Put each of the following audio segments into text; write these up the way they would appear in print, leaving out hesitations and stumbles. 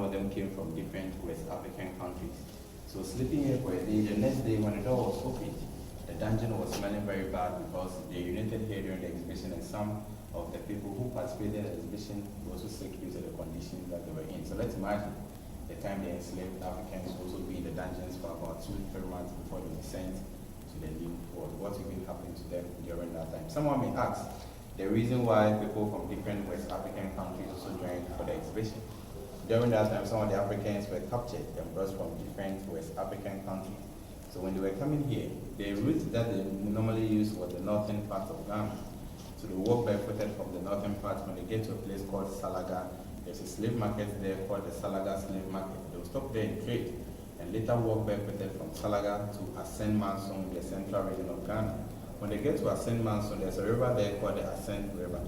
of them came from different West African countries. So sleeping here for a day, the next day when the door was opened, the dungeon was smelling very bad because they urinated here during the exhibition, and some of the people who participated in the exhibition were also sick due to the conditions that they were in. So let's imagine the time the enslaved Africans also be in the dungeons for about 2-3 months before they were sent to the new world. What even happened to them during that time? Someone may ask the reason why people from different West African countries also joined for the exhibition. During that time, some of the Africans were captured and brought from different West African countries. So when they were coming here, the route that they normally use was the northern part of Ghana. So they walk barefooted from the northern part. When they get to a place called Salaga, there's a slave market there called the Salaga Slave Market. They'll stop there and trade, and later walk barefooted from Salaga to Ascent Manson, the central region of Ghana. When they get to Ascent Manson, there's a river there called the Ascent River.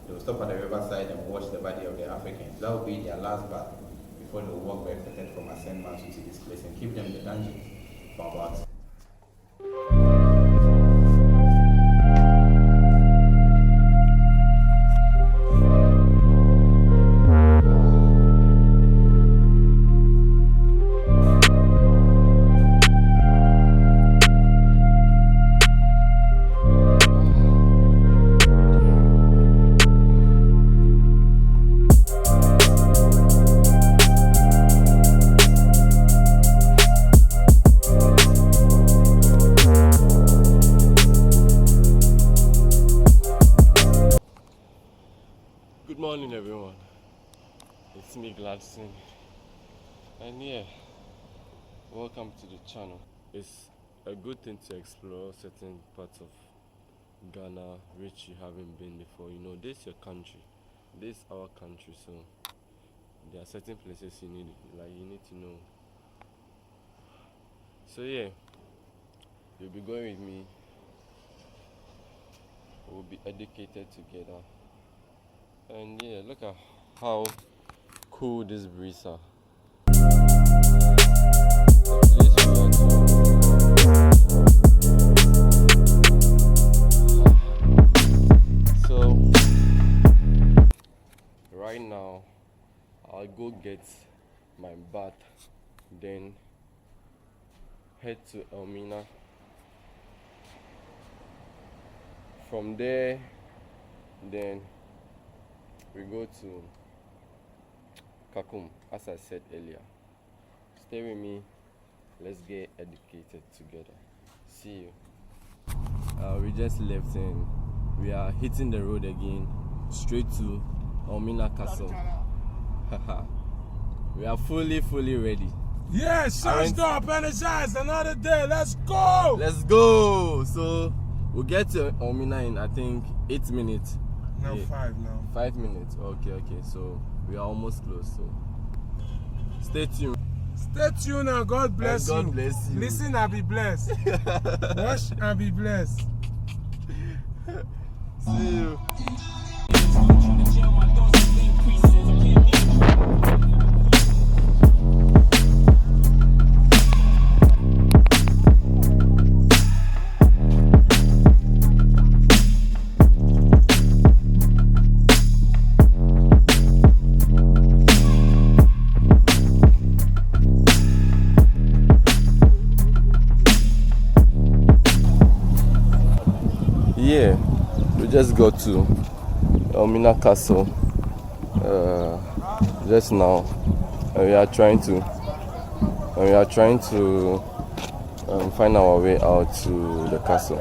They will stop at the riverside and wash the body of the Africans. That will be their last bath before they will walk barefooted from Ascent Manson to this place and keep them in the dungeons for about. Good morning, everyone. It's me, Gladson, and yeah, welcome to the channel. It's a good thing to explore certain parts of Ghana which you haven't been before. You know, this is your country, this is our country, so there are certain places you need to know. So yeah, you'll be going with me. We'll be educated together. And yeah, look at how cool this breeze are. So right now I'll go get my bath, then head to Elmina. From there, then we go to Kakum, as I said earlier. Stay with me, let's get educated together. See you. We just left and we are hitting the road again, straight to Elmina Castle. We are fully ready. Yes, charged up, energized, another day, let's go! Let's go! So, we'll get to Elmina in, I think, 8 minutes. No, yeah. 5 now. 5 minutes. Okay. So we are almost close. So stay tuned. Stay tuned and God bless you. God bless you. Listen and be blessed. Watch and be blessed. See you. Yeah, we just got to Elmina Castle just now, and we are trying to find our way out to the castle.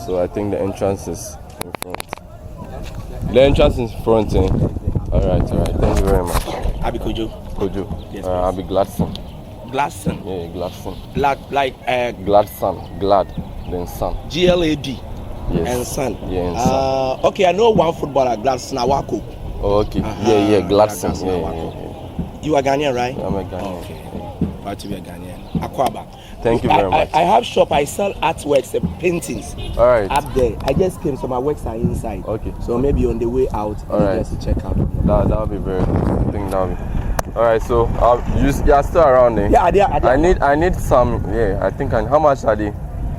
So I think the entrance is in front. The entrance is in front. All right. Thank you very much. Abi Kojo. Yes, Abi Gladson. Gladson. Yeah, Gladson. Gladson. Glad, then son. GLAD. Yes. And son. Yeah, and son. Okay, I know one footballer, Gladson Awako. Oh, okay. Yeah, Gladson. Yeah. You are Ghanaian, right? I'm a Ghanaian. Okay. Proud to be a Ghanaian. Akwaba. Thank you very much. I have shop. I sell artworks and paintings. All right. Up there. I just came, so my works are inside. Okay. So maybe on the way out, all right, just to check out. That'll be very good. I think that'll be. All right. So you are still around there? Yeah, I need some. Yeah, I think. How much are they?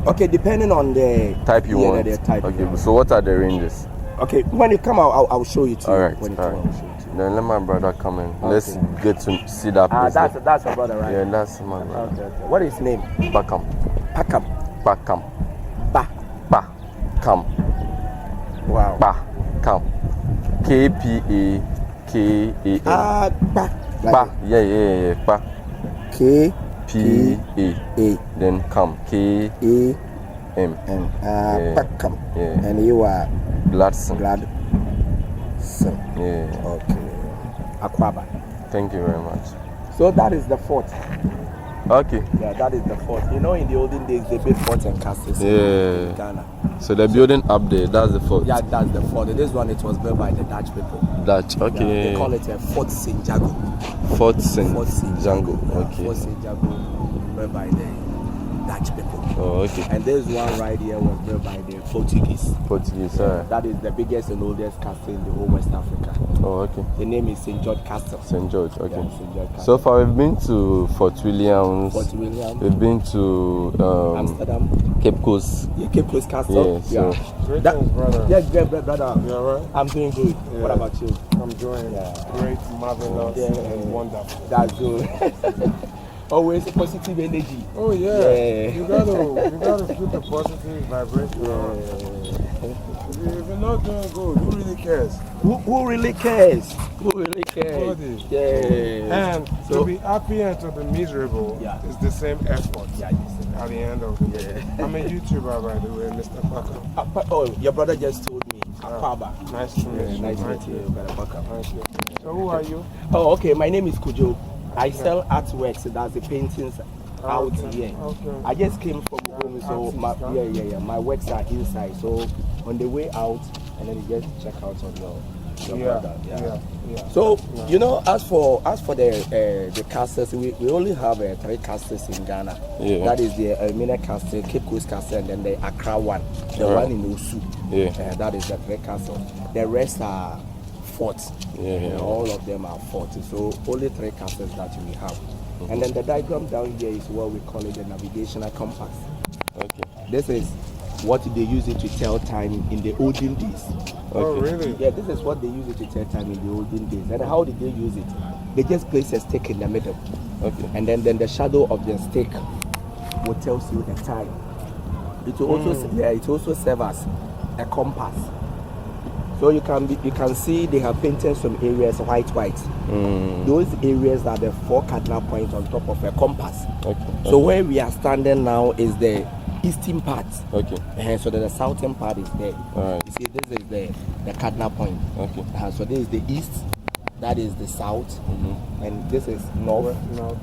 Okay, depending on the type you want. The type. Okay. So what are the ranges? Okay, when you come out, I'll show you too. All right. When you come out, I'll show you too. Then let my brother come in. Okay. Let's get to see that place. That's your brother, right? Yeah, that's my brother. Okay. What is his name? Pakam. Pakam. Pakam. Ba. Pakam. Wow. Pakam. K-P-A-K-A-M. Ba. Pa. Yeah. Pa. K. P-A. A. Then come. K-M. And Pakam. Yeah. And you are Gladson. Gladson. Yeah. Okay. Akwaba. Thank you very much. So that is the fort. Okay. Yeah, that is the fort. You know, in the olden days, they built forts and castles in Ghana. So the building up there, that's the fort. Yeah, that's the fort. This one, it was built by the Dutch people. Dutch, okay. Yeah, they call it a Fort St. Jago. Fort St. Jago. Okay. Fort St. Jago, built by the Dutch people. Oh, okay. And this one right here was built by the Portuguese. Portuguese, yeah. That is the biggest and oldest castle in the whole West Africa. Oh, okay. The name is St. George Castle. St. George, okay. Yeah, St. George Castle. So far, we've been to Fort Williams. Fort William. We've been to Amsterdam. Cape Coast. Yeah, Cape Coast Castle. Yeah, so Greetings, brother. Yeah, great, brother. You alright? I'm doing good. Yeah. What about you? I'm doing great, marvelous, and wonderful. That's good. Always positive energy. Oh yeah. Yeah. You gotta keep a positive vibration on. If you're not doing good, who really cares? Who really cares? Who really cares? Nobody. Yeah. And to be happy and to be miserable is the same effort at the end of the day. I'm a YouTuber, by the way, Mr. Pakam. Oh, your brother just told me. Akwaba. Nice to meet you. Nice to meet you, brother Pakam. Nice to meet you. So who are you? Oh, okay. My name is Kujo. I sell artworks. That's the paintings out here. Okay. I just came from home, so my works are inside. So on the way out, and then you just check out on your brother. Yeah. So you know, as for the castles, we only have 3 castles in Ghana. Yeah. That is the Elmina Castle, Cape Coast Castle, and then the Accra one, the one in Osu. Yeah. That is the 3 castles. The rest are forts. Yeah. All of them are forts. So only 3 castles that we have. And then the diagram down here is what we call it the navigational compass. Okay. This is what they use it to tell time in the olden days. Oh really? Yeah, this is what they use it to tell time in the olden days. And how did they use it? They just place a stick in the middle. Okay. And then the shadow of the stick will tell you the time. It will also serve as a compass. So you can see they have painted some areas white. Those areas are the 4 cardinal points on top of a compass. Okay. So where we are standing now is the eastern part. Okay. So the southern part is there. All right. You see, this is the cardinal point. Okay. So this is the east, that is the south, and this is north,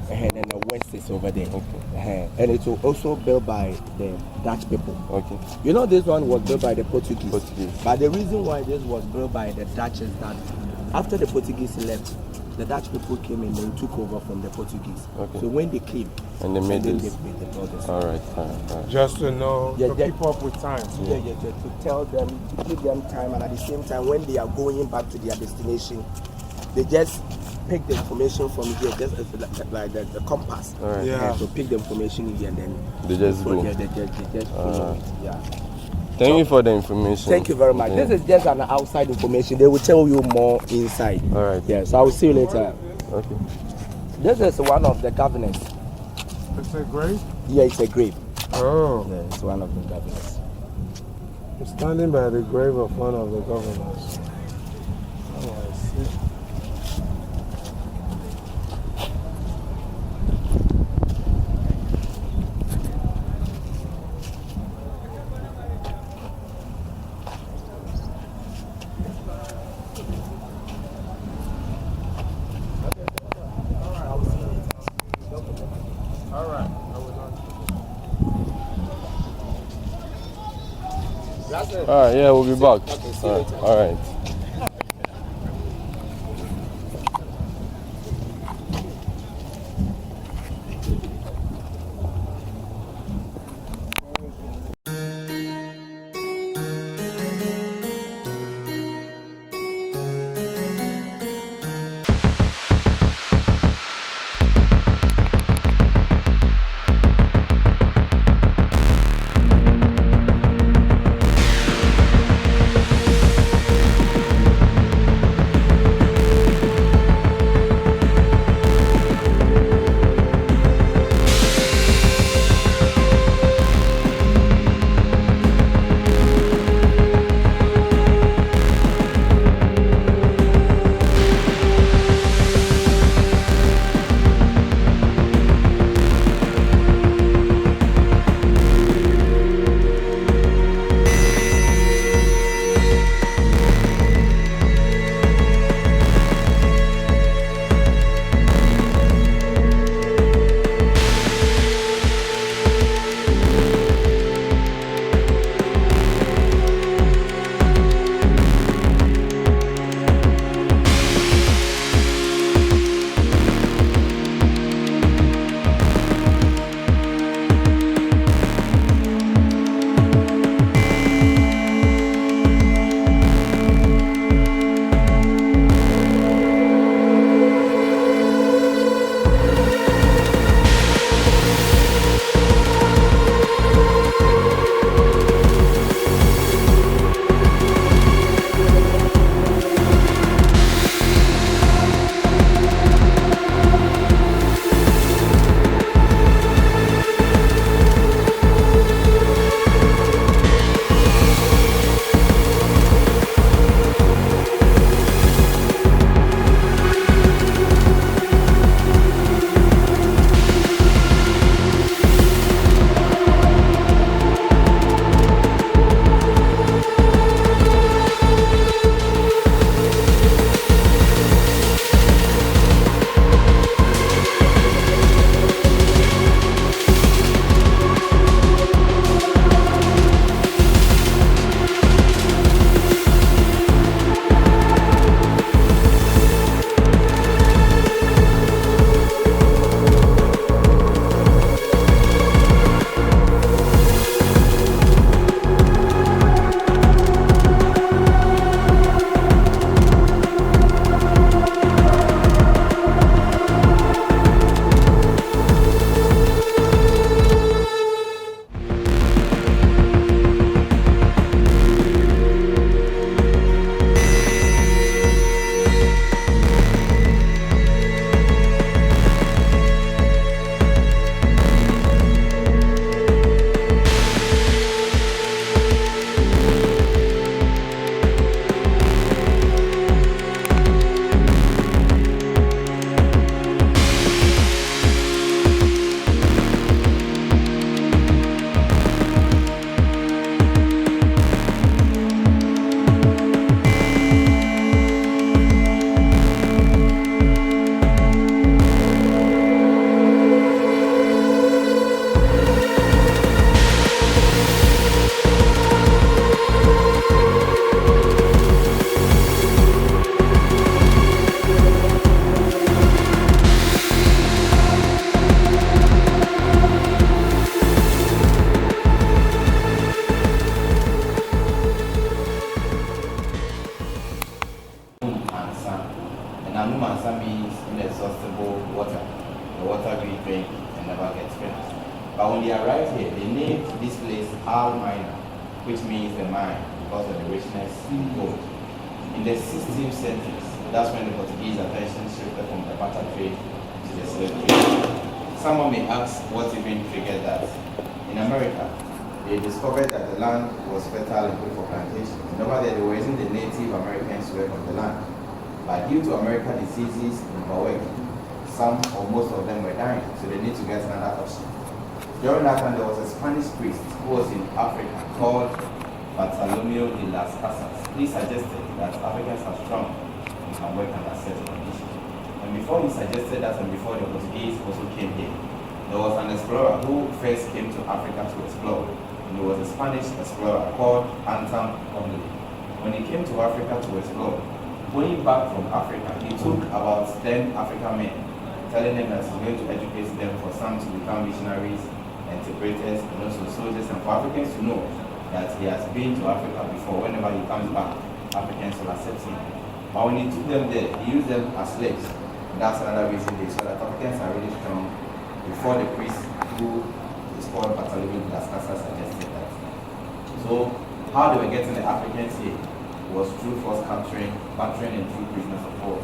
and then the west is over there. Okay. And it was also built by the Dutch people. Okay. You know, this one was built by the Portuguese. Portuguese. But the reason why this was built by the Dutch is that after the Portuguese left, the Dutch people came and they took over from the Portuguese. Okay. So when they came, And they made then this. they made the buildings. All right. Just to know, Yeah, to yeah. keep up with time. To tell them, to give them time, and at the same time, when they are going back to their destination, they just pick the information from here, just like the compass. All right. Yeah. So pick the information in here and then They just go. They just follow it. Yeah. Thank you for the information. Thank you very much. Yeah. This is just an outside information. They will tell you more inside. All right. Yeah. So I will see you later. Okay. This is one of the governors. It's a grape? Yeah, it's a grape. Oh. Yeah, it's one of the governors. I'm standing by the grave of one of the governors. Oh, I see. All right. Yeah, we'll be back. Okay, see you later. All right. free drink and never get finished. But when they arrived here, they named this place Elmina, which means the mine, because of the richness in gold. In the 16th century, that's when the Portuguese attention shifted from the barter trade to the slave trade. Someone may ask what even triggered that. In America, they discovered that the land was fertile and good for plantation. And over there were using the Native Americans to work on the land. But due to American diseases and overwork, some or most of them were dying, so they need to get another option. During that time, there was a Spanish priest who was in Africa called Bartolomeo de las Casas. He suggested that Africans are strong and can work under certain conditions. And before he suggested that, and before the Portuguese also came here, there was an explorer who first came to Africa to explore. And it was a Spanish explorer called Anton Only. When he came to Africa to explore, going back from Africa, he took about 10 African men, telling them that he's going to educate them for some to become missionaries, interpreters, and also soldiers, and for Africans to know that he has been to Africa before. Whenever he comes back, Africans will accept him. But when he took them there, he used them as slaves. And that's another reason they saw that Africans are really strong before the priest who is called Bartolomeo de las Casas suggested that. So how they were getting the Africans here was through force capturing, and through prisoners of war.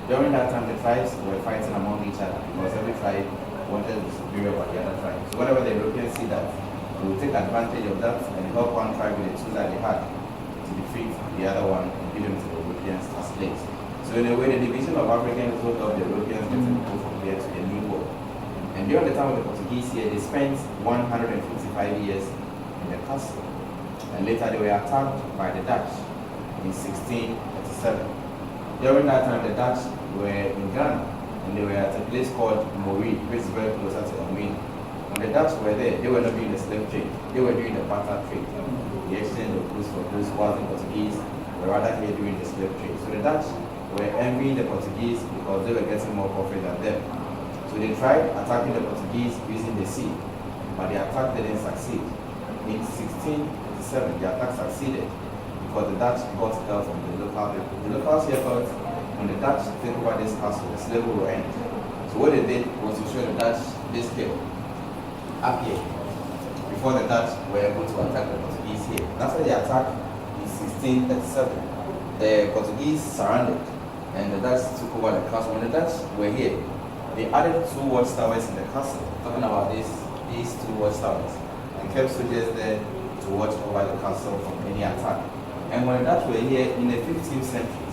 During that time, the tribes were fighting among each other because every tribe wanted to be superior over the other tribe. So whenever the Europeans see that, they will take advantage of that and help one tribe with the tools that they had to defeat the other one and give them to the Europeans as slaves. So in a way, the division of Africans also helped the Europeans get people from here to the New World. And during the time of the Portuguese here, they spent 155 years in the castle. And later they were attacked by the Dutch in 1637. During that time, the Dutch were in Ghana, and they were at a place called Mori, which is very closer to Elmina. When the Dutch were there, they were not doing the slave trade, they were doing the barter trade. The exchange of goods for goods, while the Portuguese were rather here doing the slave trade. So the Dutch were envying the Portuguese because they were getting more profit than them. So they tried attacking the Portuguese using the sea, but the attack didn't succeed. In 1687, the attack succeeded because the Dutch got help from the local people. The locals here thought when the Dutch take over this castle, the slavery will end. So what they did was to show the Dutch this hill up here before the Dutch were able to attack the Portuguese here. After the attack in 1637, the Portuguese surrounded and the Dutch took over the castle. When the Dutch were here, they added 2 watchtowers in the castle, talking about these 2 watchtowers, and kept soldiers there to watch over the castle from any attack. And when the Dutch were here in the 15th century,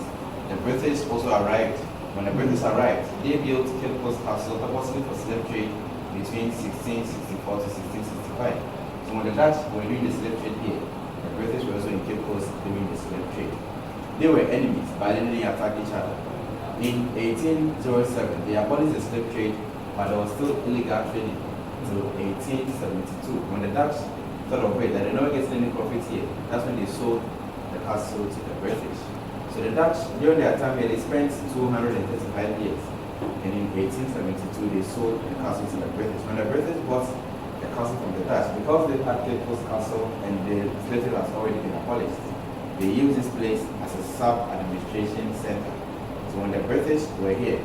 the British also arrived. When the British arrived, they built Cape Coast Castle purposely for slave trade between 1664 to 1665. So when the Dutch were doing the slave trade here, the British were also in Cape Coast doing the slave trade. They were enemies, but they didn't attack each other. In 1807, they abolished the slave trade, but there was still illegal trading until 1872. When the Dutch thought of it, that they never get any profit here, that's when they sold the castle to the British. So the Dutch, during their time here, they spent 235 years. And in 1872, they sold the castle to the British. When the British bought the castle from the Dutch, because they had Cape Coast Castle and the slave trade has already been abolished, they used this place as a sub-administration center. So when the British were here,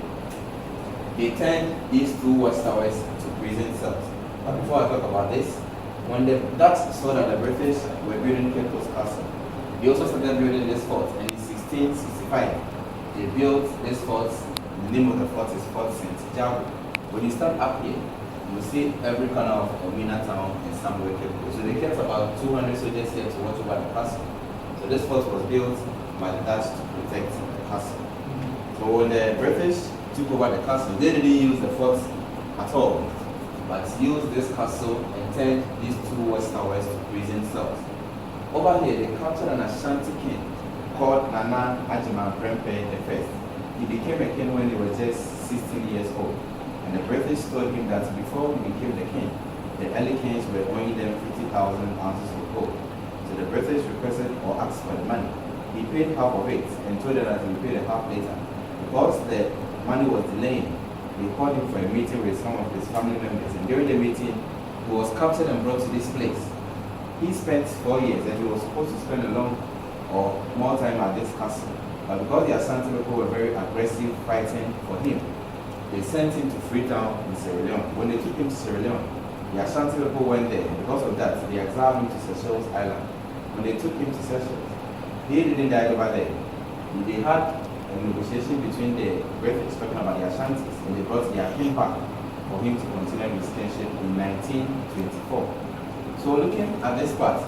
they turned these 2 watchtowers to prison cells. But before I talk about this, when the Dutch saw that the British were building Cape Coast Castle, they also started building this fort. And in 1665, they built this fort. The name of the fort is Fort St. Jago. When you stand up here, you will see every corner of Elmina town and somewhere Cape Coast. So they kept about 200 soldiers here to watch over the castle. So this fort was built by the Dutch to protect the castle. So when the British took over the castle, they didn't use the fort at all, but used this castle and turned these 2 watchtowers to prison cells. Over here, they captured an Ashanti king called Nana Ajima Prempe I. He became a king when he was just 16 years old. And the British told him that before he became the king, the early kings were owing them 50,000 ounces of gold. So the British requested or asked for the money. He paid half of it and told them that he would pay the half later. Because the money was delaying, they called him for a meeting with some of his family members. And during the meeting, he was captured and brought to this place. He spent 4 years and he was supposed to spend a long or more time at this castle. But because the Ashanti people were very aggressive fighting for him, they sent him to Freetown in Sierra Leone. When they took him to Sierra Leone, the Ashanti people went there. Because of that, they exiled him to Seychelles Island. When they took him to Seychelles, he didn't die over there. They had a negotiation between the British talking about the Ashantis, and they brought their king back for him to continue his kinship in 1924. So looking at this part,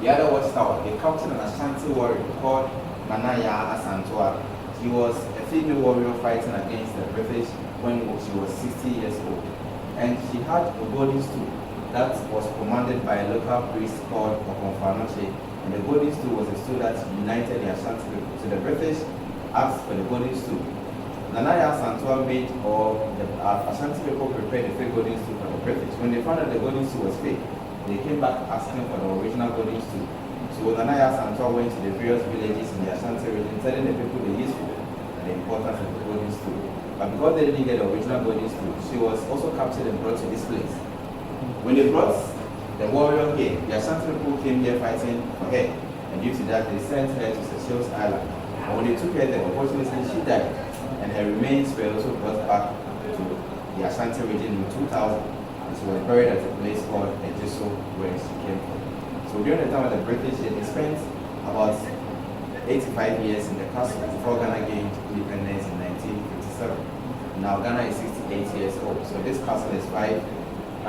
the other watchtower, they captured an Ashanti warrior called Manaya Asantua. She was a female warrior fighting against the British when she was 60 years old. And she had a golden stool that was commanded by a local priest called Okonfanoche. And the golden stool was a stool that united the Ashanti people. So the British asked for the golden stool. Nanaya Santua made, or the Ashanti people prepared the fake golden stool for the British. When they found that the golden stool was fake, they came back asking for the original golden stool. So Nanaya Santua went to the various villages in the Ashanti region, telling the people the history and the importance of the golden stool. But because they didn't get the original golden stool, she was also captured and brought to this place. When they brought the warrior here, the Ashanti people came here fighting for her, and due to that, they sent her to Seychelles Island. And when they took her there, unfortunately, she died, and her remains were also brought back to the Ashanti region in 2000, and she was buried at a place called Ejiso, where she came from. So during the time of the British, they spent about 85 years in the castle before Ghana gained independence in 1957. Now Ghana is 68 years old, so this castle is 543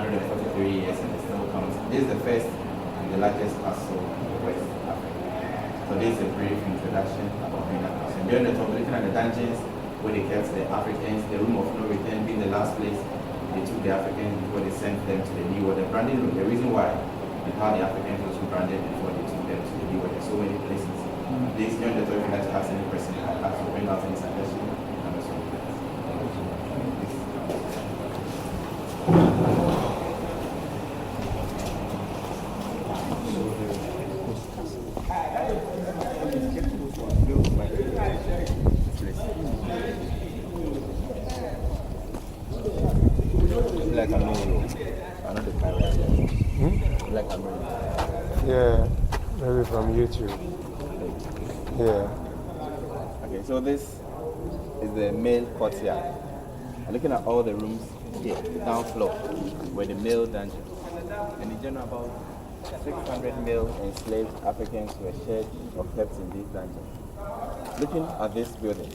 years and it still comes. This is the first and the largest castle in West Africa. So this is a brief introduction about Elmina Castle. And during the time, looking at the dungeons where they kept the Africans, the room of no return being the last place they took the Africans before they sent them to the New World. The branding room, the reason why and how the Africans also branded before they took them to the New World. There's so many places. Please join the talk if you'd like to ask any question. I'd like to bring out any suggestion. And also like a mini, another camera. Like a mini. Yeah, maybe from YouTube. Yeah. Okay, so this is the male courtyard. I'm looking at all the rooms here, the down floor, where the male dungeon. And in general, about 600 male enslaved Africans were shared or kept in these dungeons. Looking at this building,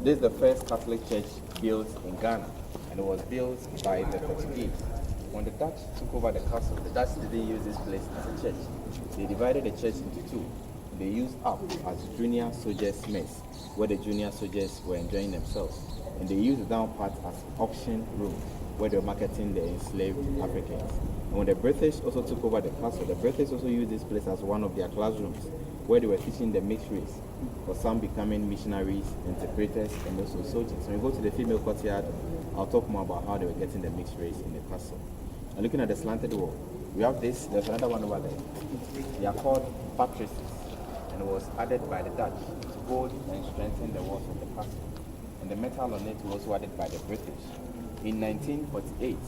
this is the first Catholic church built in Ghana, and it was built by the Portuguese. When the Dutch took over the castle, the Dutch didn't use this place as a church. They divided the church into two. They used up as junior soldiers' mess, where the junior soldiers were enjoying themselves. And they used the down part as auction room, where they were marketing the enslaved Africans. And when the British also took over the castle, the British also used this place as one of their classrooms, where they were teaching the mixed race, for some becoming missionaries, interpreters, and also soldiers. When we go to the female courtyard, I'll talk more about how they were getting the mixed race in the castle. And looking at the slanted wall, we have this, there's another one over there. They are called buttresses, and it was added by the Dutch to hold and strengthen the walls of the castle. And the metal on it was also added by the British. In 1948,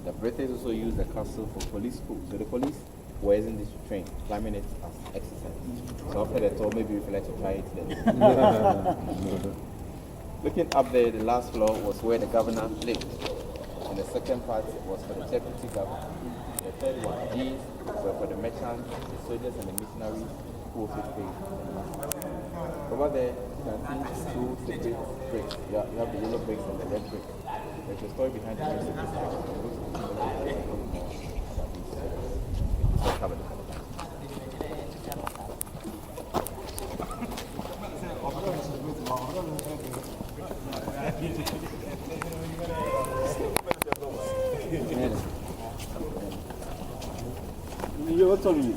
the British also used the castle for police school. So the police were using this to train, climbing it as exercise. So after the tour, maybe if you like to try it then. Looking up there, the last floor was where the governor lived. And the second part was for the deputy governor. The third one, these were for the merchants, the soldiers, and the missionaries who also paid. Over there, you can see two separate bricks. You have the yellow bricks and the red bricks. There's a story behind the bricks. Let's have a look at it. You're telling me.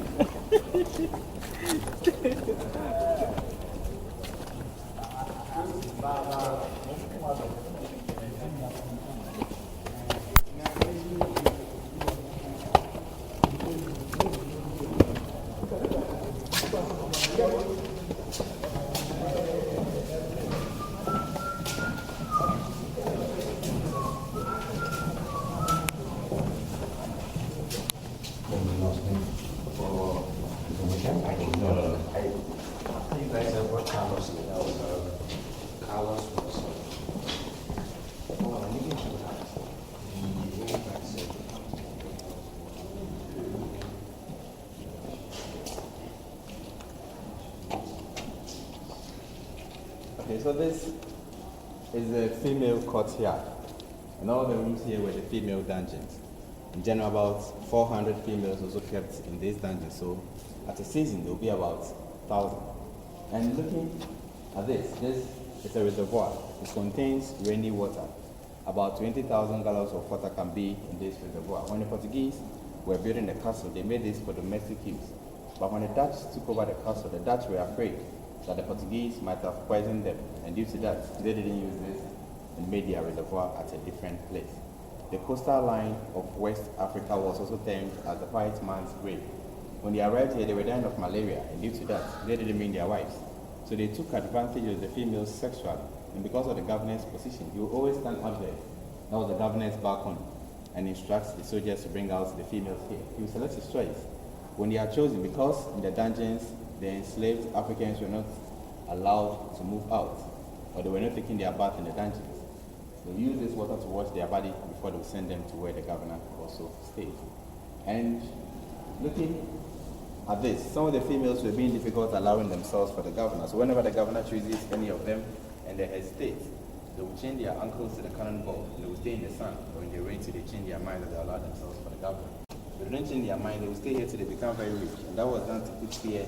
so this is the female courtyard. And all the rooms here were the female dungeons. In general, about 400 females also kept in these dungeons. So at a season, there will be about 1,000. And looking at this is a reservoir. It contains rainy water. About 20,000 gallons of water can be in this reservoir. When the Portuguese were building the castle, they made this for domestic use. But when the Dutch took over the castle, the Dutch were afraid that the Portuguese might have poisoned them. And due to that, they didn't use this and made their reservoir at a different place. The coastal line of West Africa was also termed as the white man's grave. When they arrived here, they were dying of malaria, and due to that, they didn't bring their wives. So they took advantage of the females sexually. And because of the governor's position, he would always stand up there. That was the governor's balcony, and instructs the soldiers to bring out the females here. He would select his choice. When they are chosen, because in the dungeons, the enslaved Africans were not allowed to move out, or they were not taking their bath in the dungeons. They use this water to wash their body before they send them to where the governor also stayed. And looking at this, some of the females were being difficult allowing themselves for the governor. So whenever the governor chooses any of them and they hesitate, they will chain their ankles to the cannonball. They will stay in the sun, or in the rain till they change their mind that they allow themselves for the governor. If they don't change their mind, they will stay here till they become very rich. And that was done to put fear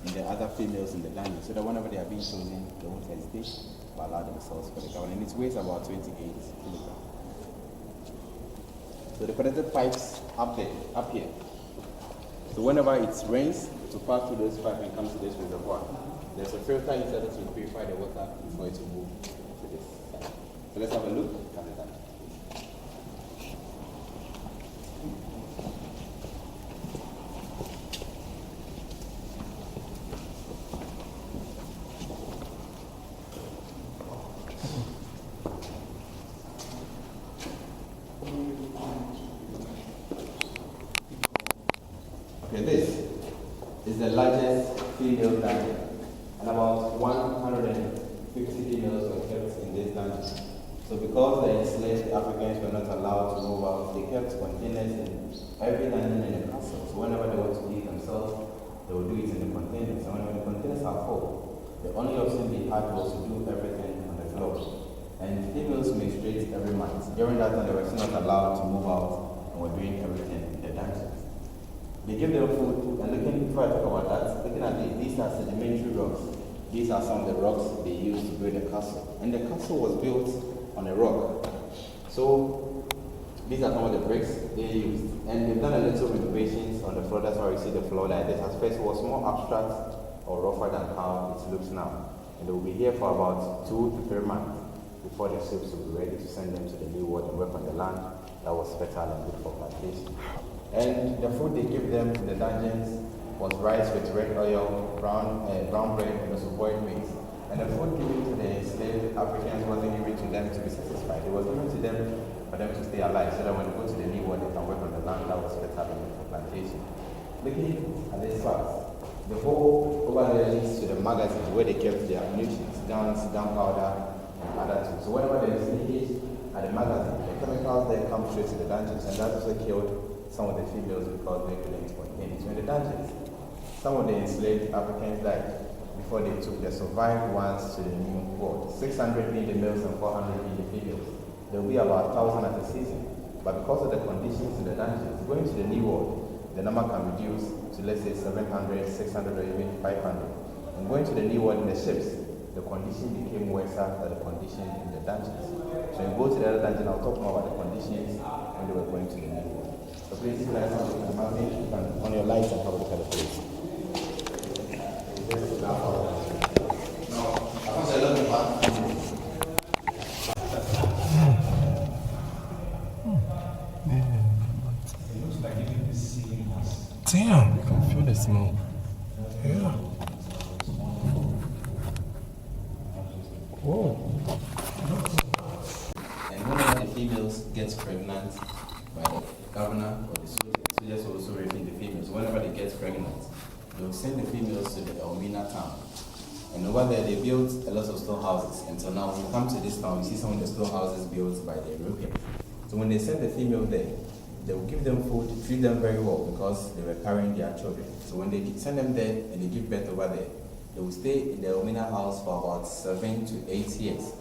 in the other females in the dungeon, so that whenever they are being chosen, they won't hesitate to allow themselves for the governor. And it weighs about 28 kilograms. So the connected pipes up here. So whenever it rains, to pass through those pipes and come to this reservoir. There's a filter inside that will purify the water before it will move to this side. So let's have a look at the dungeon. Okay, this is the largest female dungeon, and about 150 females were kept in this dungeon. So because the enslaved Africans were not allowed to move out, they kept containers in every dungeon in the castle. So whenever they want to heal themselves, they would do it in the containers. And when the containers are full, the only option they had was to do everything on the floor. And females menstruate every month. During that time, they were still not allowed to move out and were doing everything in the dungeons. They give them food, and before I talk about that, looking at these are sedimentary rocks. These are some of the rocks they used to build the castle. And the castle was built on a rock. So these are some of the bricks they used. And they've done a little renovations on the floor. That's why you see the floor like this. At first it was more abstract or rougher than how it looks now. And they will be here for about 2 to 3 months before the ships will be ready to send them to the new world and work on the land that was fertile and good for plantation. And the food they give them in the dungeons was rice with red oil, brown bread, and also boiled meat. And the food given to the enslaved Africans wasn't given to them to be satisfied. It was given to them for them to stay alive, so that when they go to the new world, they can work on the land that was fertile and good for plantation. Looking at this part, the whole over there leads to the magazine where they kept their munitions, guns, gunpowder, and other tools. So whenever there is leakage at the magazine, the chemicals then come straight to the dungeons, and that also killed some of the females because they couldn't contain it. So in the dungeons, some of the enslaved Africans died before they took the survived ones to the new world. 600 being the males and 400 being the females. There will be about 1,000 at a season. But because of the conditions in the dungeons, going to the new world, the number can reduce to, let's say, 700, 600, or even 500. And going to the new world in the ships, the condition became worse than the condition in the dungeons. So you go to the other dungeon, I'll talk more about the conditions when they were going to the new world. So please, you guys have a mountain, you can on your lights and have a look at the place. Now, I want to look at it looks like even the sea. Damn. You can feel the smoke. Yeah. Whoa. And whenever the females get pregnant by the governor or the soldiers also raping the females. Whenever they get pregnant, they will send the females to the Elmina town. And over there they built a lot of storehouses. And so now when you come to this town, you see some of the storehouses built by the Europeans. So when they send the female there, they will give them food, treat them very well because they were carrying their children. So when they send them there and they give birth over there, They will stay in the Elmina house for about 7 to 8 years.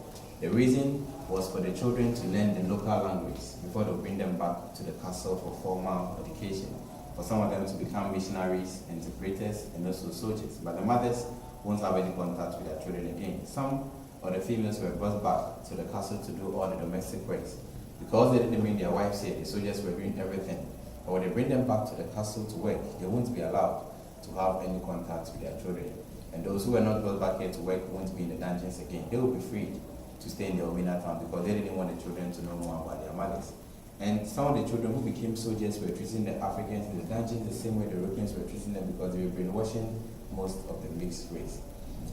The reason was for the children to learn the local language before they bring them back to the castle for formal education. For some of them to become missionaries, interpreters, and also soldiers. But the mothers won't have any contact with their children again. Some of the females were brought back to the castle to do all the domestic works. Because they didn't bring their wives here, the soldiers were doing everything. But when they bring them back to the castle to work, they won't be allowed to have any contact with their children. And those who were not brought back here to work won't be in the dungeons again. They will be freed to stay in the Elmina town because they didn't want the children to know more about their mothers. And some of the children who became soldiers were treating the Africans in the dungeons the same way the Europeans were treating them because they were brainwashing most of the mixed race.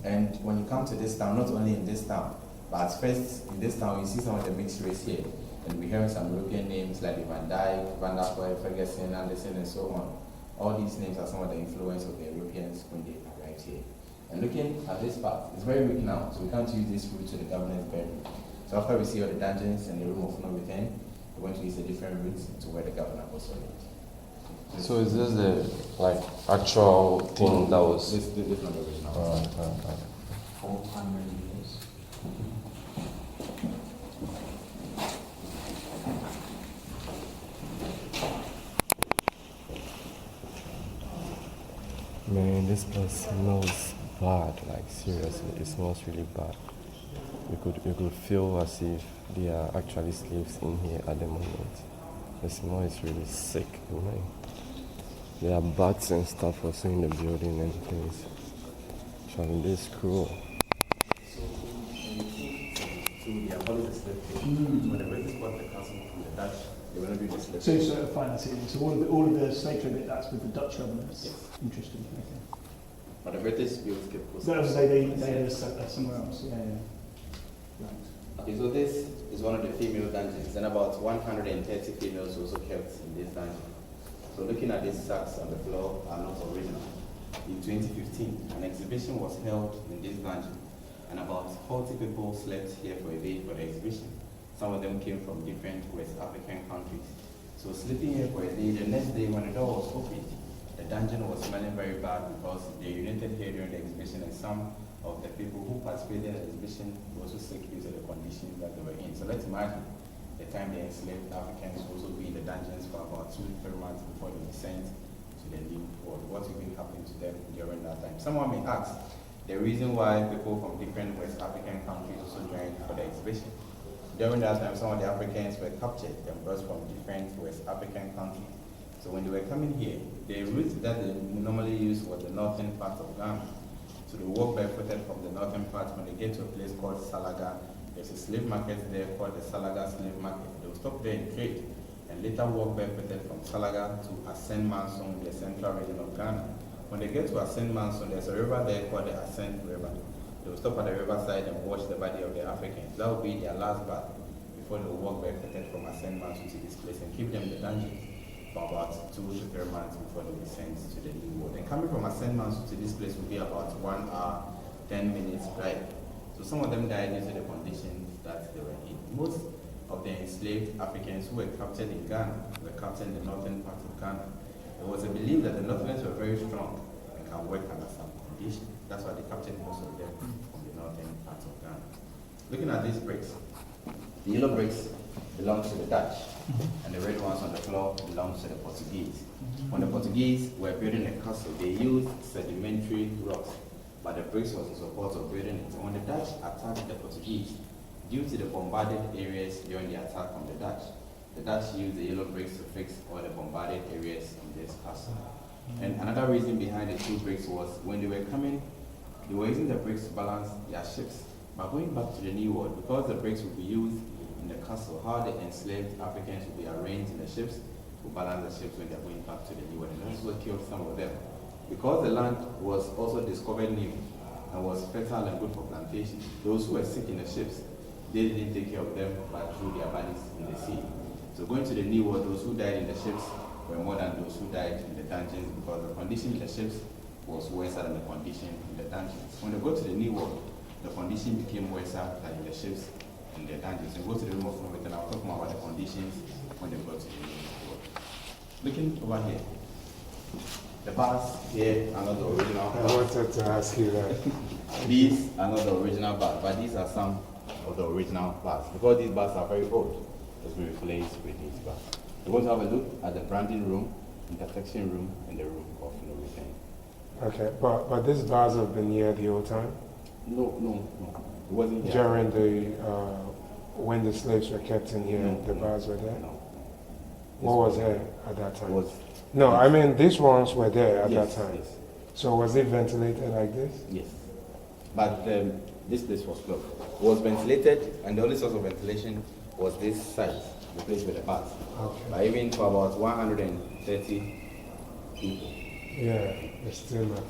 And when you come to this town, not only in this town, but first in this town, you see some of the mixed race here. And we're hearing some European names like Van Dyke, Van der Poel, Ferguson, Anderson, and so on. All these names are some of the influence of the Europeans when they arrived here. And looking at this part, it's very weak now, so we can't use this route to the governor's bedroom. So after we see all the dungeons and the room of no return, we're going to use a different route to where the governor also lived. So is this the actual thing that was? This not the original. Right. 400 years. Man, this place smells bad. Like seriously, it smells really bad. You could feel as if there are actually slaves in here at the moment. The smell is really sick, you know. There are bats and stuff also in the building and things. Charlie, this is cruel. So the abolish the slave trade. When the British bought the castle from the Dutch, they were not doing the slave So trade. sort of financing. So all of the slave trade, that's with the Dutch government. Yes. Interesting. Okay. But the British built Cape Coast. That was they had somewhere else. Yeah. Right. Okay, so this is one of the female dungeons, and about 130 females also kept in this dungeon. So looking at these sacks on the floor are not original. In 2015, an exhibition was held in this dungeon, and about 40 people slept here for a day for the exhibition. Some of them came from different West African countries. So sleeping here for a day, the next day when the door was opened, the dungeon was smelling very bad because they urinated here during the exhibition, and some of the people who participated in the exhibition were also sick due to the conditions that they were in. So let's imagine the time the enslaved Africans also be in the dungeons for about 2 to 3 months before they were sent to the new world. What will be happening to them during that time? Someone may ask the reason why people from different West African countries also joined for the exhibition. During that time, some of the Africans were captured and brought from different West African countries. So when they were coming here, the route that they normally use was the northern part of Ghana. So they walk barefooted from the northern part. When they get to a place called Salaga, there's a slave market there called the Salaga Slave Market. They will stop there and trade, and later walk barefooted from Salaga to Ascent Manson, the central region of Ghana. When they get to Ascent Manson, there's a river there called the Ascent River. They will stop at the riverside and wash the body of the Africans. That will be their last bath before they will walk barefooted from Ascent Manson to this place and keep them in the dungeons for about 2 to 3 months before they will be sent to the new world. And coming from Ascent Manson to this place will be about 1 hour, 10 minutes drive. So some of them died due to the conditions that they were in. Most of the enslaved Africans who were captured in Ghana were captured in the northern part of Ghana. There was a belief that the Northerners were very strong and can work under some conditions. That's why they captured most of them from the northern part of Ghana. Looking at these bricks, the yellow bricks belong to the Dutch, and the red ones on the floor belong to the Portuguese. When the Portuguese were building a castle, they used sedimentary rocks, but the bricks was in support of building it. And when the Dutch attacked the Portuguese, due to the bombarded areas during the attack on the Dutch used the yellow bricks to fix all the bombarded areas in this castle. And another reason behind the 2 bricks was when they were coming, they were using the bricks to balance their ships. But going back to the New World, because the bricks would be used in the castle, how the enslaved Africans would be arranged in the ships to balance the ships when they're going back to the New World. And that's what killed some of them. Because the land was also discovered new and was fertile and good for plantation, those who were sick in the ships, they didn't take care of them but threw their bodies in the sea. So going to the New World, those who died in the ships were more than those who died in the dungeons because the condition in the ships was worse than the condition in the dungeons. When they go to the New World, the condition became worse than in the ships in the dungeons. And go to the room of Robert, and I'll talk more about the conditions when they go to the New World. Looking over here, The bars here are not the original I bars. wanted to ask you that. These are not the original bars, but these are some of the original bars. Because these bars are very old, it's been replaced with these bars. We're going to have a look at the branding room, intersection room, and the room of no return. Okay, but these bars have been here the whole time? No. It wasn't here. During the, when the slaves were kept in here, the bars were there? No. What was there at that time? Was No, I mean, these ones were there at yes, that time. Yes. So was it ventilated like this? Yes. But this place was closed. It was ventilated, and the only source of ventilation was this side, the place with the bars. Okay. But even for about 130 people. Yeah, it's still not.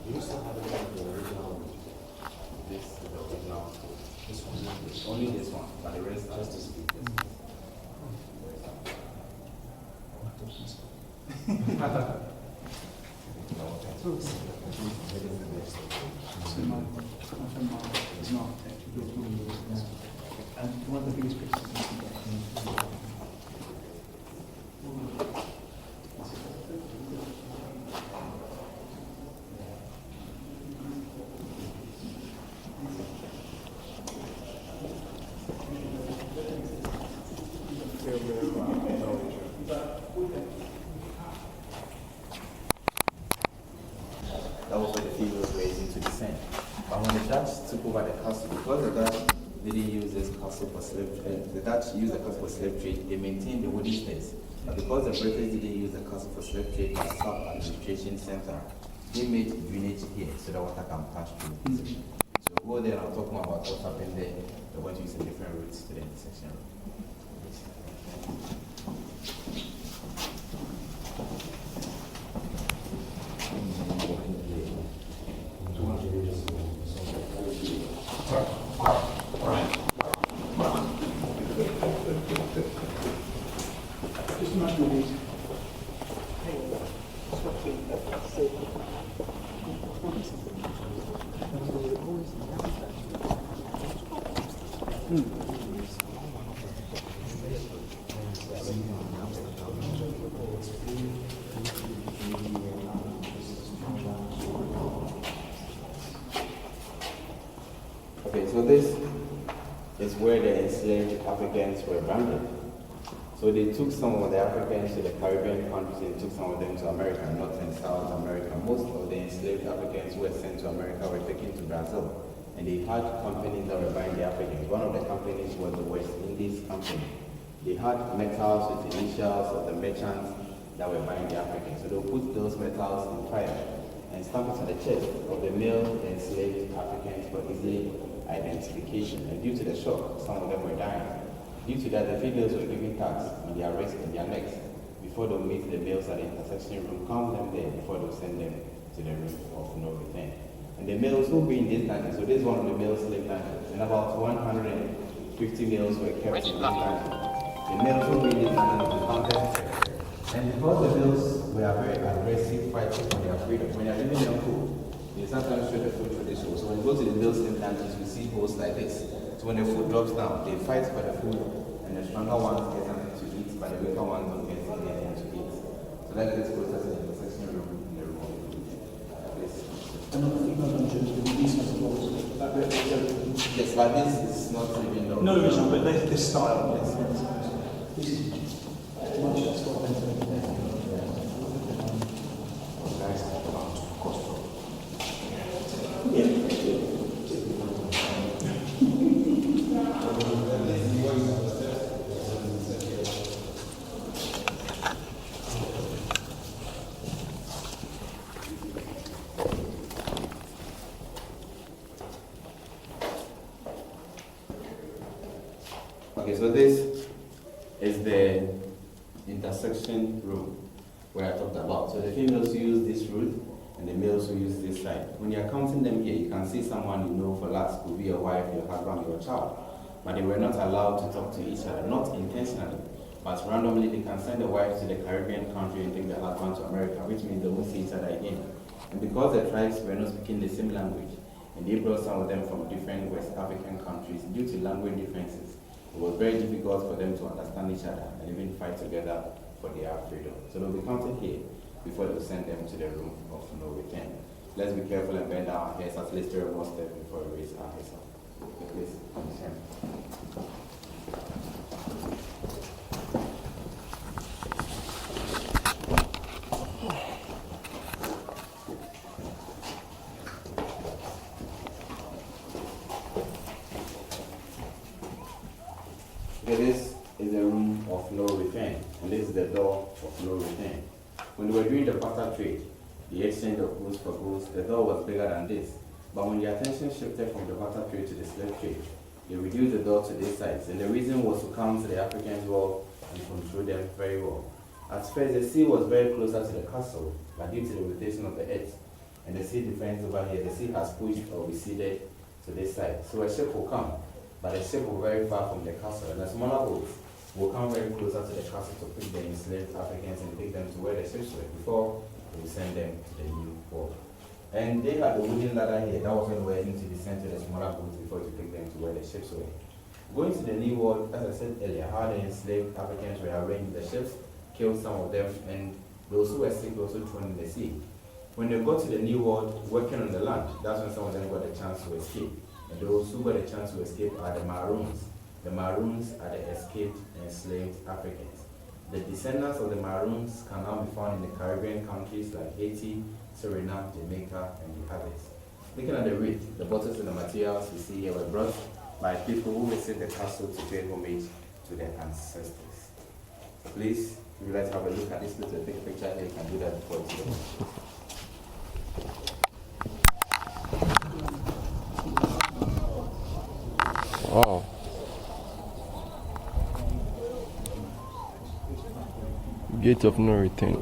You still have the original. This is the original. This one. Only this one, but the rest just to speak. So my friend Mark is an architect who built all of this. And one of the biggest pictures you can get That was where the females were using to descend. But when the Dutch took over the castle, because the Dutch didn't use this castle for slave trade, the Dutch used the castle for slave trade, they maintained the wooden stairs. But because the British didn't use the castle for slave trade as sub-administration center, they made drainage here so the water can pass through. So go there and I'll talk more about what happened there. They're going to use different routes to the intersection. just imagine these. Okay, so this is where the enslaved Africans were branded. So they took some of the Africans to the Caribbean countries and took some of them to America, North and South America. Most of the enslaved Africans who were sent to America were taken to Brazil. And they had companies that were buying the Africans. One of the companies was the West Indies Company. They had metals with initials of the merchants that were buying the Africans. So they would put those metals in fire and stamp it on the chest of the male enslaved Africans for easy identification. And due to the shock, some of them were dying. Due to that, the females were giving tags on their wrists and their necks before they meet the males at the intersection room, count them there before they send them to the room of no return. And the males who were in this dungeon, so this is one of the male slave dungeons, and about 150 males were kept in this dungeon. The males who were in this dungeon were counted. And because the males were very aggressive fighting for their freedom, when you're giving them food, they sometimes show the food through this hole. So when you go to the male slave dungeons, you see holes like this. So when the food drops down, they fight for the food, and the stronger ones get something to eat, but the weaker ones don't get anything to eat. So that gets closer to the intersection room in the room of food. Another female dungeons with these kinds of walls. Yes, but this is not even the No original, but this style. This is much less well ventilated. Okay, so this is the intersection room where I talked about. So the females use this route and the males who use this side. When you're counting them here, you can see someone you know for last could be your wife, your husband, your child. But they were not allowed to talk to each other, not intentionally, but randomly they can send the wife to the Caribbean country and take the husband to America, which means they won't see each other again. And because the tribes were not speaking the same language, and they brought some of them from different West African countries, due to language differences, it was very difficult for them to understand each other and even fight together for their freedom. So they'll be counted here. before they send them to the room of no return. Let's be careful and bend down our heads at least 3 or more steps before we raise our heads up. Please, stand. This is the room of no return, and this is the door of no return. When we were doing the barter trade, the exchange of goods for goods, the door was bigger than this. But when the attention shifted from the barter trade to the slave trade, they reduced the door to this size. And the reason was to come to the Africans well and control them very well. At first, the sea was very closer to the castle, but due to the rotation of the earth and the sea difference over here, the sea has pushed or receded to this side. So a ship will come, but the ship will be very far from the castle, and the smaller boats will come very closer to the castle to pick the enslaved Africans and take them to where the ships were before we send them to the new port. And they had a wooden ladder here. That was when we were heading to descend to the smaller boats before to take them to where the ships were. Going to the new world, as I said earlier, how the enslaved Africans were arranged the ships, killed some of them, and those who were sick were also thrown in the sea. When they got to the new world, working on the land, that's when some of them got a chance to escape. And those who got a chance to escape are the Maroons. The Maroons are the escaped enslaved Africans. The descendants of the Maroons can now be found in the Caribbean countries like Haiti, Suriname, Jamaica, and the others. Looking at the wreath, the bottles and the materials you see here were brought by people who visit the castle to pay homage to their ancestors. Please, if you'd like to have a look at this little big picture here, you can do that before it's done. Wow. Gate of no return.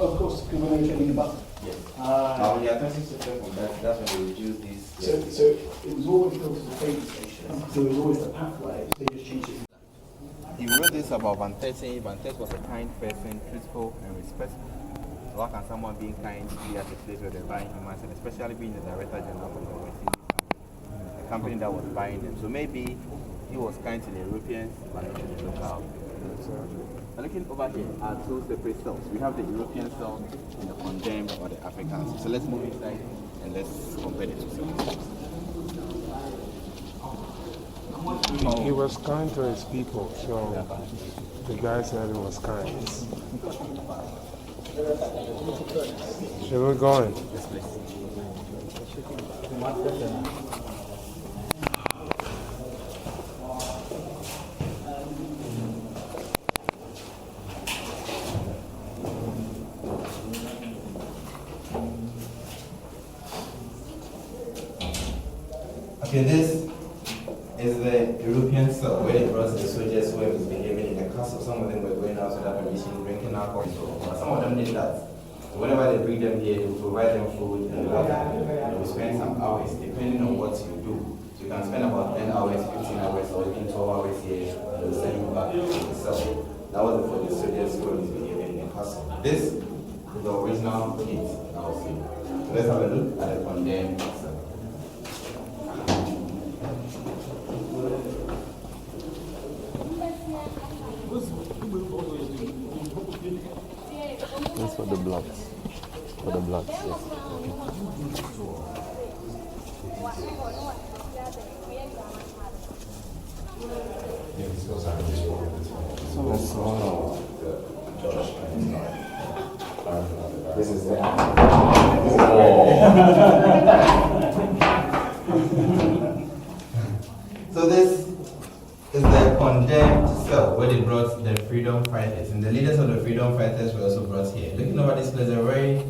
Of course, because we're making the button. Yes. Now, when the attention shifted from that, that's when they reduced these. So it was always built as a train station. So it was always the pathway. They just changed it. He wrote this about Van Tessen. Van Tessen was a kind person, truthful and respectful. So how can someone being kind be at a place where they're buying humans, and especially being the director general of the overseas company, a company that was buying them? So maybe he was kind to the Europeans, but not to the local. Now looking over here are two separate cells. We have the European cell and the condemned or the Africans. So let's move inside and let's compare the two cells. He was kind to his people, so the guy said he was kind. Shall we go in? Yes, please. Okay, this is the European cell where they brought the soldiers who were misbehaving in the castle. Some of them were going out without permission, drinking alcohol, but some of them did that. So whenever they bring them here, they will provide them food and water. And they will spend some hours, depending on what you do. So you can spend about 10 hours, 15 hours, or even 12 hours here, and they will send you back to the cell. That was for the soldiers who were misbehaving in the castle. This is the original kit that was here. So let's have a look at the condemned cell. That's for the bloods. For the bloods, yes. This is the So this is the condemned cell where they brought the freedom fighters, and the leaders of the freedom fighters were also brought here. Looking over this place, there are very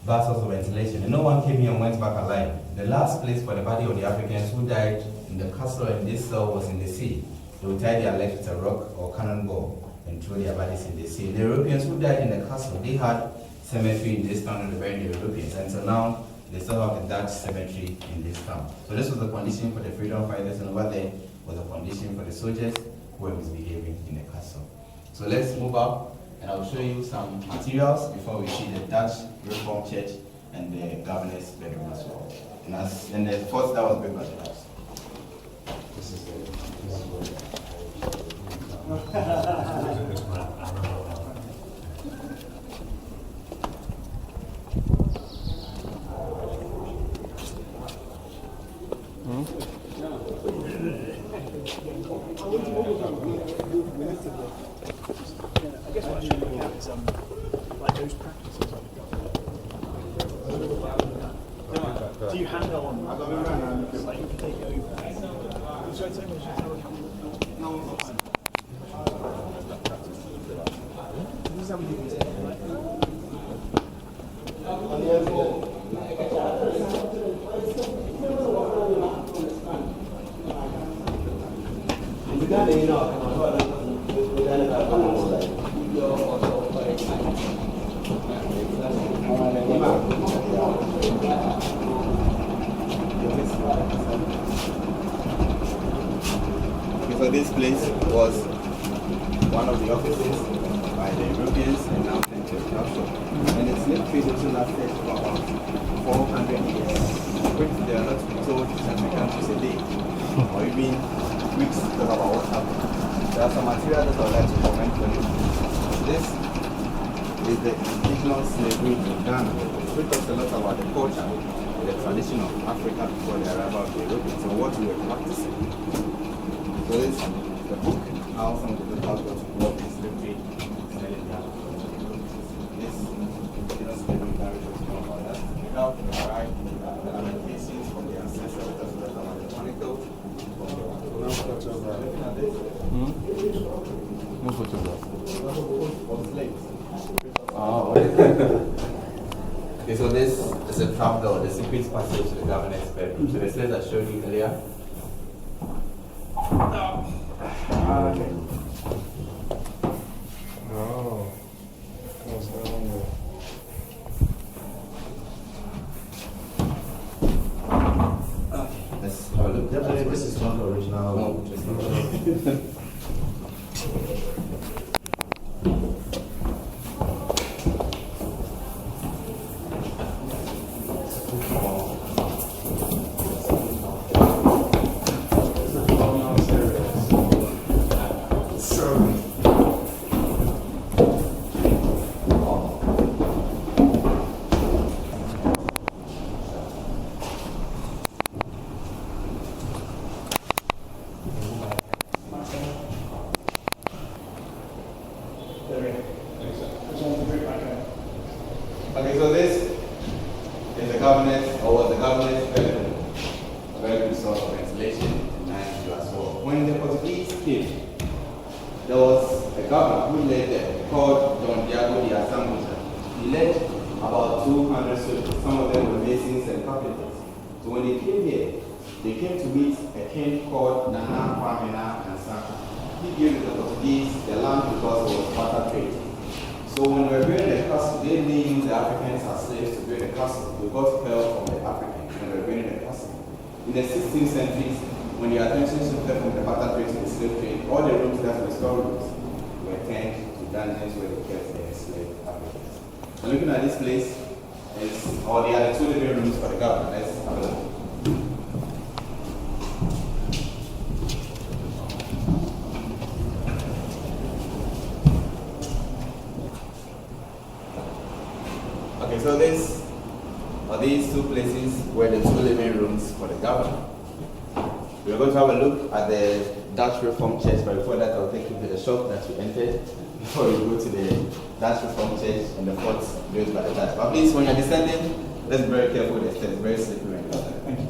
bad source of ventilation, and no one came here and went back alive. The last place for the body of the Africans who died in the castle and this cell was in the sea. They would tie their legs with a rock or cannonball and throw their bodies in the sea. The Europeans who died in the castle, they had cemetery in this town and they buried the Europeans, and so now they still have the Dutch cemetery in this town. So this was the condition for the freedom fighters, and over there was a condition for the soldiers who were misbehaving in the castle. So let's move up, and I'll show you some materials before we see the Dutch Reformed Church and the governor's bedroom as well. And the fort that was built by the Dutch. This is the I guess what I should look at is like those practices. Do you hand on? Like you can take it over. So it's only no. This is how we do it. So this place was one of the offices by the Europeans and now turned to a shop. And the slave trade also lasted for about 400 years, which they are not told that we can today, or even weeks to talk about what happened. There are some material that I would like to comment on. This is the indigenous slavery in Ghana, which talks a lot about the culture, the tradition of Africa before the arrival of the Europeans, and what we were practicing. So this is the book, how some of the people got to work in slavery. This indigenous slavery narrative is about that. Now, the right, the lamentations from the ancestors, that's what I'm the chronicles. Looking at this. No photograph. Of slaves. Oh, Okay, so this is a trapdoor, the secret passage to the governor's bedroom. So the slaves I showed you earlier. Okay. Oh. Goes down there. Let's have a look. Definitely, this is not the original. No, just not. Okay, so this is the governance, or was the governance bedroom. A very good source of ventilation and as well. When the Portuguese came, there was a governor who led there called Don Diego de Asambuja. He led about 200 soldiers, some of them were masons and carpenters. So when they came here, they came to meet a king called Nana Kwamena and Saka. He gave the Portuguese the land because it was barter trade. So when we were building the castle, they didn't use the Africans as slaves to build the castle. We got help from the Africans when we were building the castle. In the 16th century, when the attention shifted from the barter trade to the slave trade, all the rooms that were storerooms were turned to dungeons where they kept the enslaved Africans. So looking at this place, they are the two living rooms for the governor. Let's have a look. Okay, so these two places were the two living rooms for the governor. We're going to have a look at the Dutch Reformed Church, but before that I'll take you to the shop that we entered before we go to the Dutch Reformed Church and the fort built by the Dutch. But please, when you're descending, let's be very careful with the stairs. It's very slippery and water. Thank you.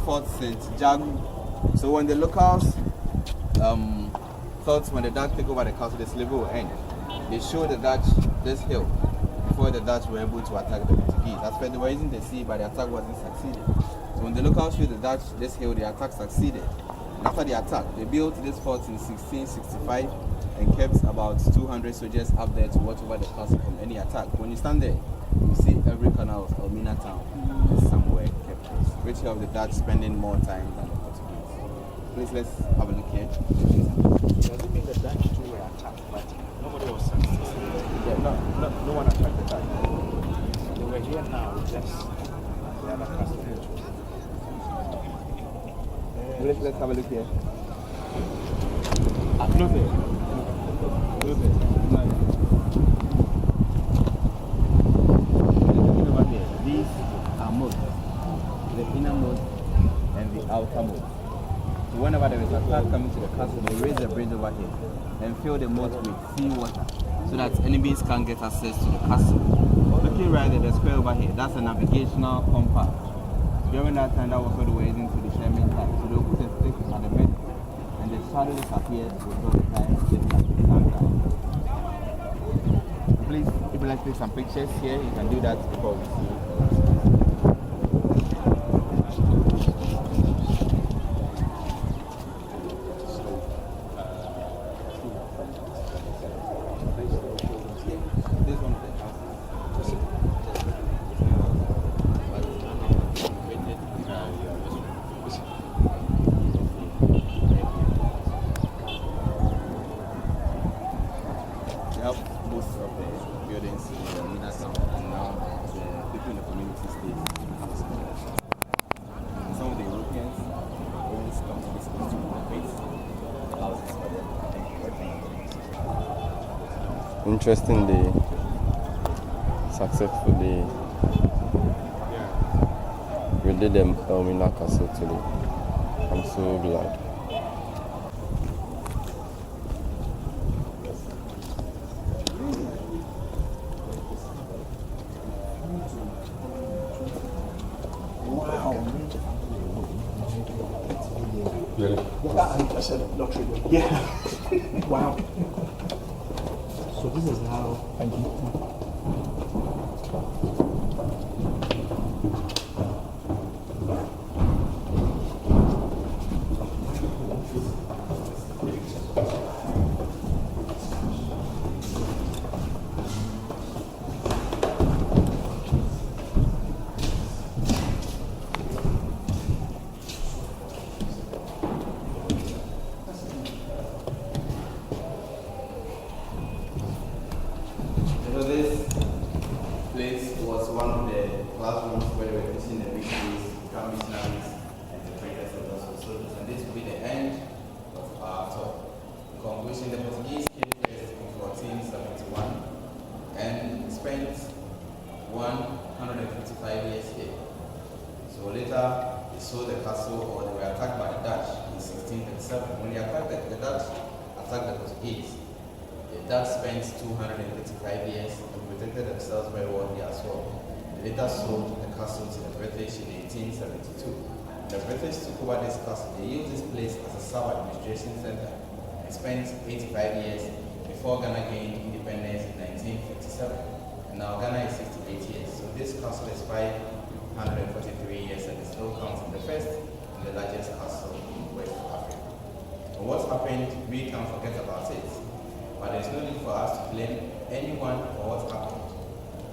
Fort St. Jago. So when the locals thought when the Dutch take over the castle, the slavery will end, they showed the Dutch this hill before the Dutch were able to attack the Portuguese. As for they were using the sea, but the attack wasn't succeeded. So when the locals showed the Dutch this hill, the attack succeeded. And after the attack, they built this fort in 1665 and kept about 200 soldiers up there to watch over the castle from any attack. When you stand there, you see every corner of Elmina town is somewhere kept close, which helped the Dutch spending more time than the Portuguese. Please, let's have a look here. Does it mean the Dutch too were attacked, but nobody was successful? Yeah, no one attacked the Dutch. They were here now, just the other castle. Let's have a look here. Close it. Close it. Nice. Over here. These are moats, the inner moat and the outer moat. So whenever there is a attack coming to the castle, they raise the bridge over here and fill the moat with sea water so that enemies can't get access to the castle. Looking right at the square over here, that's a navigational compass. During that time, that was what they were using to determine time. So they'll put a stick at the middle and the shadows appear all the time. Please, if you like to take some pictures here, you can do that before we see. This one of the houses. We have most of the buildings in the Elmina Castle, and now the people in the community stay in the house. Some of the Europeans always come to this place to renovate houses for them. Interestingly, successfully, we did the Elmina Castle today. I'm so glad. I said lottery. Yeah. Wow. So this is how. Thank you. So this place was one of the classrooms where they were teaching the missionaries, become missionaries, and the greatest of those soldiers. And this will be the end of our talk. In conclusion, the Portuguese came first in 1471 and spent 155 years here. So later, they sold the castle, or they were attacked by the Dutch in 1637. When they attacked the Dutch, attacked the Portuguese. The Dutch spent 235 years and protected themselves very well here as well. They later sold the castle to the British in 1872. The British took over this castle. They used this place as a sub-administration center and spent 85 years before Ghana gained independence in 1957. And now Ghana is 68 years. So this castle is 543 years and it still counts as the first and the largest castle in West Africa. And what's happened, we can't forget about it. But there's no need for us to blame anyone for what's happened.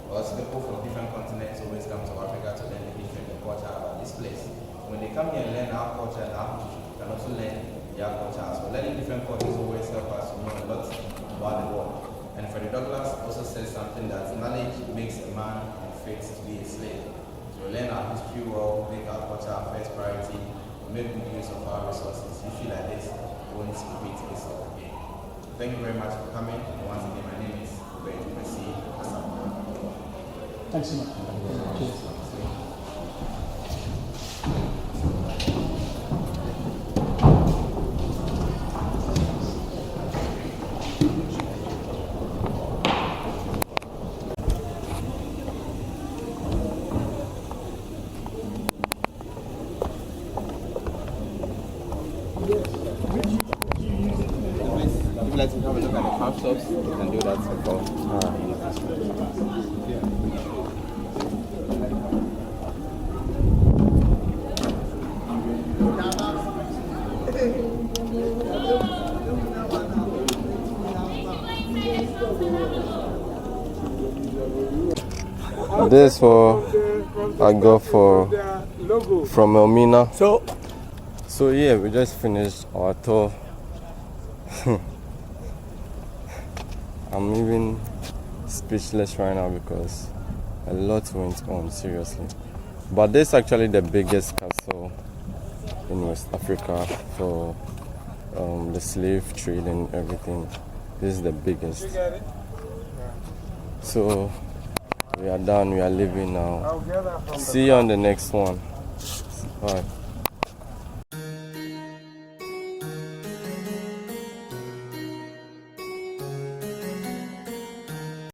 Because people from different continents always come to Africa to learn the history and the culture about this place. When they come here and learn our culture and our history, they can also learn their culture as well. Learning different cultures always help us to know a lot about the world. And Frederick Douglass also says something that knowledge makes a man unfit to be a slave. So learn our history well, make our culture our first priority, make good use of our resources. If you feel like this, we won't repeat this up again. Thank you very much for coming. And once again, my name is Mercy. Thanks so much. Cheers. let you have a look at the craft shops, you can do that as well. This for I got for from Elmina. So yeah, we just finished our tour. I'm even speechless right now because a lot went on, seriously. But this is actually the biggest castle in West Africa for the slave trade and everything. This is the biggest. So we are done, we are leaving now. See you on the next one. Bye.